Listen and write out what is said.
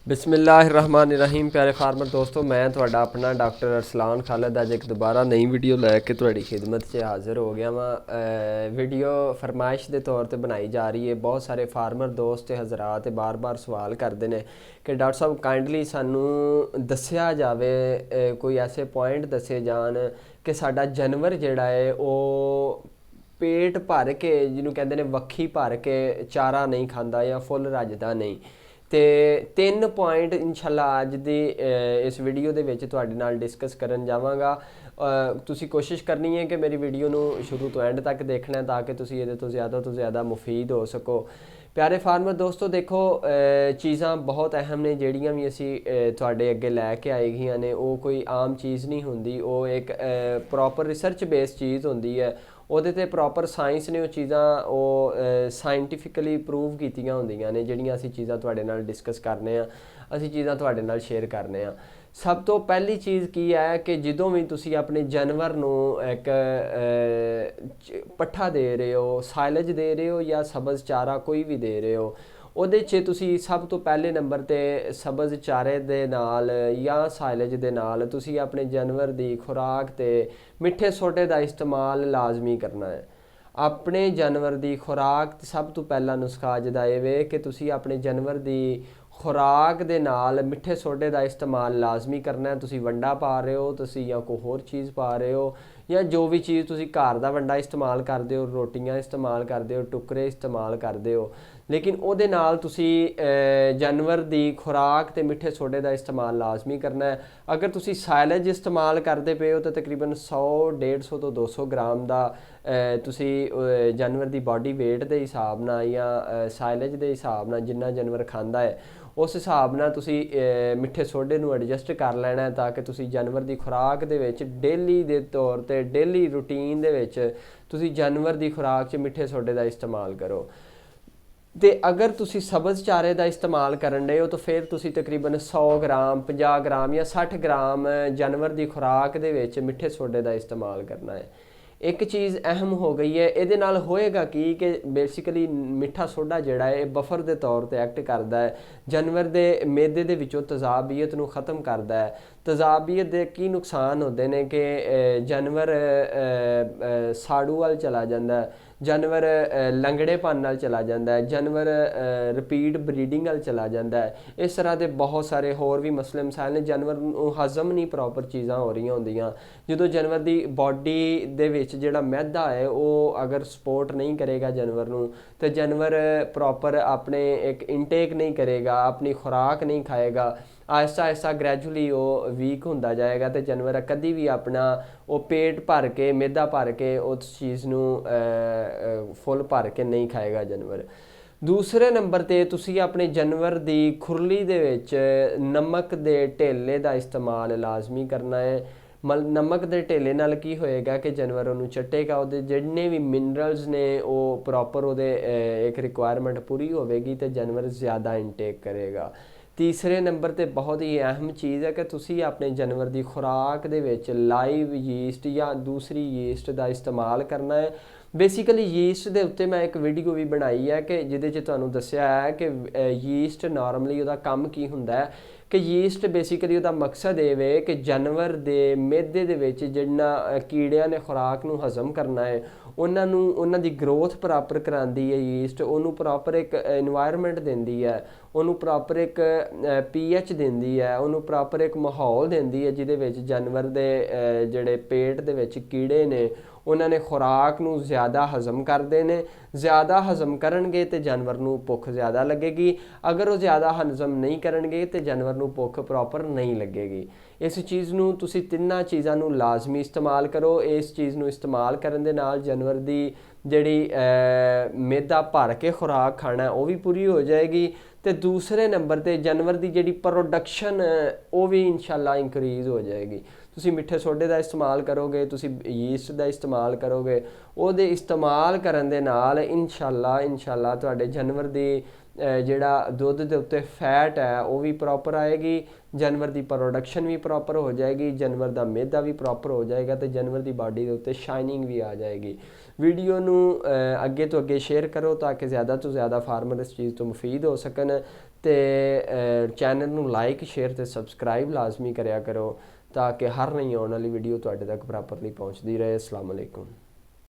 बिस्मिल्लाहिर्रहमानिर्रहीम। प्यारे फार्मर दोस्तों, मैं थोड़ा अपना डॉक्टर अरसलान खालिद अज एक दोबारा नई वीडियो लैके थोड़ी खिदमत से हाज़र हो गया वा। वीडियो फरमाइश के तौर पर बनाई जा रही है। बहुत सारे फार्मर दोस्त हज़रात बार बार सवाल करते हैं कि डॉक्टर साहब काइंडली सानू दस्या जाए, कोई ऐसे पॉइंट दसे जान कि साडा जानवर जिहड़ा है वो पेट भर के जिन्होंने कहते हैं वक्खी भर के चारा नहीं खाता या फुल रजदा नहीं। तो 3 पॉइंट इंशाल्लाह अज दी इस वीडियो दे विच तुहाडे नाल डिस्कस करन जावांगा। तुसी कोशिश करनी है कि मेरी वीडियो नू शुरू तो एंड तक देखना है ताकि तुसी इहदे तो ज़्यादा मुफीद हो सको। प्यारे फार्मर दोस्तों देखो, चीज़ां बहुत अहम ने जिहड़ियां भी असी तुहाडे अगे लैके आए गियां ने। वो कोई आम चीज़ नहीं हुंदी, वो एक प्रॉपर रिसर्च बेस्ड चीज़ हुंदी है। ਉਹਦੇ ਤੇ ਪ੍ਰੋਪਰ ਸਾਇੰਸ ਨੇ ਉਹ ਚੀਜ਼ਾਂ ਉਹ ਸਾਇੰਟੀਫਿਕਲੀ ਪ੍ਰੂਵ ਕੀਤੀਆਂ ਹੁੰਦੀਆਂ ਨੇ ਜਿਹੜੀਆਂ ਅਸੀਂ ਚੀਜ਼ਾਂ ਤੁਹਾਡੇ ਨਾਲ ਡਿਸਕਸ ਕਰਨੇ ਆ, ਅਸੀਂ ਚੀਜ਼ਾਂ ਤੁਹਾਡੇ ਨਾਲ ਸ਼ੇਅਰ ਕਰਨੇ ਆ। ਸਭ ਤੋਂ ਪਹਿਲੀ ਚੀਜ਼ ਕੀ ਹੈ ਕਿ ਜਦੋਂ ਵੀ ਤੁਸੀਂ ਆਪਣੇ ਜਾਨਵਰ ਨੂੰ ਇੱਕ ਪੱਠਾ ਦੇ ਰਹੇ ਹੋ, ਸਾਇਲਜ ਦੇ ਰਹੇ ਹੋ ਜਾਂ ਸਬਜ਼ ਚਾਰਾ ਕੋਈ ਵੀ ਦੇ ਰਹੇ ਹੋ, ਉਹਦੇ 'ਚ ਤੁਸੀਂ ਸਭ ਤੋਂ ਪਹਿਲੇ ਨੰਬਰ 'ਤੇ ਸਬਜ਼ ਚਾਰੇ ਦੇ ਨਾਲ ਜਾਂ ਸਾਇਲਜ ਦੇ ਨਾਲ ਤੁਸੀਂ ਆਪਣੇ ਜਾਨਵਰ ਦੀ ਖੁਰਾਕ 'ਤੇ ਮਿੱਠੇ ਸੋਡੇ ਦਾ ਇਸਤੇਮਾਲ ਲਾਜ਼ਮੀ ਕਰਨਾ ਹੈ। ਆਪਣੇ ਜਾਨਵਰ ਦੀ ਖੁਰਾਕ ਸਭ ਤੋਂ ਪਹਿਲਾ ਨੁਸਖਾ ਜਿਹਦਾ ਇਹ ਵੇ ਕਿ ਤੁਸੀਂ ਆਪਣੇ ਜਾਨਵਰ ਦੀ ਖੁਰਾਕ ਦੇ ਨਾਲ ਮਿੱਠੇ ਸੋਡੇ ਦਾ ਇਸਤੇਮਾਲ ਲਾਜ਼ਮੀ ਕਰਨਾ ਹੈ। ਤੁਸੀਂ ਵੰਡਾ ਪਾ ਰਹੇ ਹੋ ਤੁਸੀਂ ਜਾਂ ਕੋਈ ਹੋਰ ਚੀਜ਼ ਪਾ ਰਹੇ ਹੋ ਜਾਂ ਜੋ ਵੀ ਚੀਜ਼ ਤੁਸੀਂ ਘਰ ਦਾ ਵੰਡਾ ਇਸਤੇਮਾਲ ਕਰਦੇ ਹੋ, ਰੋਟੀਆਂ ਇਸਤੇਮਾਲ ਕਰਦੇ ਹੋ, ਟੁਕਰੇ ਇਸਤੇਮਾਲ ਕਰਦੇ ਹੋ, ਲੇਕਿਨ ਉਹਦੇ ਨਾਲ ਤੁਸੀਂ ਜਾਨਵਰ ਦੀ ਖੁਰਾਕ ਤੇ ਮਿੱਠੇ ਸੋਡੇ ਦਾ ਇਸਤੇਮਾਲ ਲਾਜ਼ਮੀ ਕਰਨਾ ਹੈ। ਅਗਰ ਤੁਸੀਂ ਸਾਇਲਜ ਇਸਤੇਮਾਲ ਕਰਦੇ ਪਏ ਹੋ ਤਾਂ ਤਕਰੀਬਨ 100 150 ਤੋਂ 200 ਗ੍ਰਾਮ ਦਾ ਤੁਸੀਂ ਜਾਨਵਰ ਦੀ ਬਾਡੀ ਵੇਟ ਦੇ ਹਿਸਾਬ ਨਾਲ ਜਾਂ ਸਾਇਲਜ ਦੇ ਹਿਸਾਬ ਨਾਲ ਜਿੰਨਾ ਜਾਨਵਰ ਖਾਂਦਾ ਹੈ ਉਸ ਹਿਸਾਬ ਨਾਲ ਤੁਸੀਂ ਮਿੱਠੇ ਸੋਡੇ ਨੂੰ ਐਡਜਸਟ ਕਰ ਲੈਣਾ ਹੈ ਤਾਂ ਕਿ ਤੁਸੀਂ ਜਾਨਵਰ ਦੀ ਖੁਰਾਕ ਦੇ ਵਿੱਚ ਡੇਲੀ ਦੇ ਤੌਰ 'ਤੇ ਡੇਲੀ ਰੂਟੀਨ ਦੇ ਵਿੱਚ ਤੁਸੀਂ ਜਾਨਵਰ ਦੀ ਖੁਰਾਕ 'ਚ ਮਿੱਠੇ ਸੋਡੇ ਦਾ ਇਸਤੇਮਾਲ ਕਰੋ। तो अगर तुसी सब्ज़ चारे का इस्तेमाल करन डे हो तो फिर तुसी तकरीबन 100 ग्राम 50 ग्राम या 60 ग्राम जानवर की खुराक दे विच मिठे सोडे का इस्तेमाल करना है। एक चीज़ अहम हो गई है, ये नाल होएगा कि बेसिकली मिठा सोडा जिहड़ा है बफर के तौर पर एक्ट करता है, जानवर के मेदे दे विचों तेज़ाबियत नूं ख़त्म करता है। तेज़ाबियत के की नुकसान होते हैं कि जानवर साड़ू वाल चला जाता है, जानवर लंगड़ेपन नाल चला जाता है, जानवर रिपीट ब्रीडिंग नाल चला जाता है। इस तरह के बहुत सारे होर भी मसले मसाइल ने। जानवर हजम नहीं प्रॉपर चीज़ां हो रही होंदियां। जो जानवर की बॉडी दे विच जिहड़ा मैदा है वो अगर सपोर्ट नहीं करेगा जानवर नूं तो जानवर प्रॉपर अपने एक इनटेक नहीं करेगा, अपनी खुराक नहीं खाएगा, आहिस्ता आहिस्ता ग्रैजुअली वो वीक होंदा जाएगा तो जानवर कभी भी अपना वो पेट भर के मैदा भर के उस चीज़ नूं फुल भर के नहीं खाएगा जानवर। दूसरे नंबर ते तुसी अपने जानवर की खुरली दे विच नमक दे ढेले का इस्तेमाल लाजमी करना है। नमक के ढेले नाल की होएगा कि जानवर उन्होंने चटेगा, वो जिन्ने भी मिनरल्स ने वो प्रॉपर वो एक रिक्वायरमेंट पूरी होगी तो जानवर ज़्यादा इनटेक करेगा। तीसरे नंबर पर बहुत ही अहम चीज़ है कि तुसी अपने जानवर की खुराक दे विच लाइव यीस्ट या दूसरी यीस्ट का इस्तेमाल करना है। बेसिकली यीस्ट के उत्ते मैं एक वीडियो भी बनाई है कि जिहदे च तुहानूं दस्सिया है कि यीस्ट नॉर्मली उहदा काम की हुंदा है कि यीस्ट बेसिकली उहदा मकसद ये वे कि जानवर दे मैदे दे विच जिन्ना कीड़ियां ने खुराक नूं हजम करना है उन्हां दी ग्रोथ प्रॉपर करांदी है यीस्ट, उन्होंने प्रॉपर एक इन्वायरमेंट देंदी है, उन्होंने प्रॉपर एक पीएच देंदी है, उन्होंने प्रॉपर एक माहौल देंदी है जिहदे विच जानवर दे जिहड़े पेट दे विच कीड़े ने उन्होंने खुराक नूं ज़्यादा हजम करते हैं। ज़्यादा हजम करनगे तो जानवर नूं भुख ज़्यादा लगेगी, अगर वो ज़्यादा हजम नहीं करनगे तो जानवर नूं भुख प्रॉपर नहीं लगेगी। इस चीज़ नूं तुसी तिन्ना चीज़ां नूं लाजमी इस्तेमाल करो। इस चीज़ नूं इस्तेमाल करन दे नाल जानवर दी जिहड़ी मैदा भर के खुराक खाना है वो भी पूरी हो जाएगी। तो दूसरे नंबर पर जानवर की जिहड़ी प्रोडक्शन वो भी इंशाल्लाह इंक्रीज़ हो जाएगी। तुसी मिठे सोडे का इस्तेमाल करोगे, तुसी यीस्ट का इस्तेमाल करोगे, ਉਹਦੇ इस्तेमाल करन दे नाल इंशाल्लाह तुहाडे जानवर दी जिहड़ा दुध दे उत्ते फैट है वो भी प्रॉपर आएगी, जानवर की प्रोडक्शन भी प्रॉपर हो जाएगी, जानवर का मैदा भी प्रॉपर हो जाएगा तो जानवर की बॉडी के उत्ते शाइनिंग भी आ जाएगी। वीडियो नूं अगे तो अगे शेयर करो ताकि ज़्यादा तो ज़्यादा फार्मर इस चीज़ तो मुफीद हो सकन। ਤੇ ਚੈਨਲ ਨੂੰ ਲਾਈਕ ਸ਼ੇਅਰ ਤੇ ਸਬਸਕ੍ਰਾਈਬ ਲਾਜ਼ਮੀ ਕਰਿਆ ਕਰੋ ਤਾਂ ਕਿ ਹਰ ਨਈ ਆਉਣ ਵਾਲੀ ਵੀਡੀਓ ਤੁਹਾਡੇ ਤੱਕ ਪ੍ਰੋਪਰਲੀ ਪਹੁੰਚਦੀ ਰਹੇ। ਅਸਲਾਮ ਅਲੈਕੁਮ।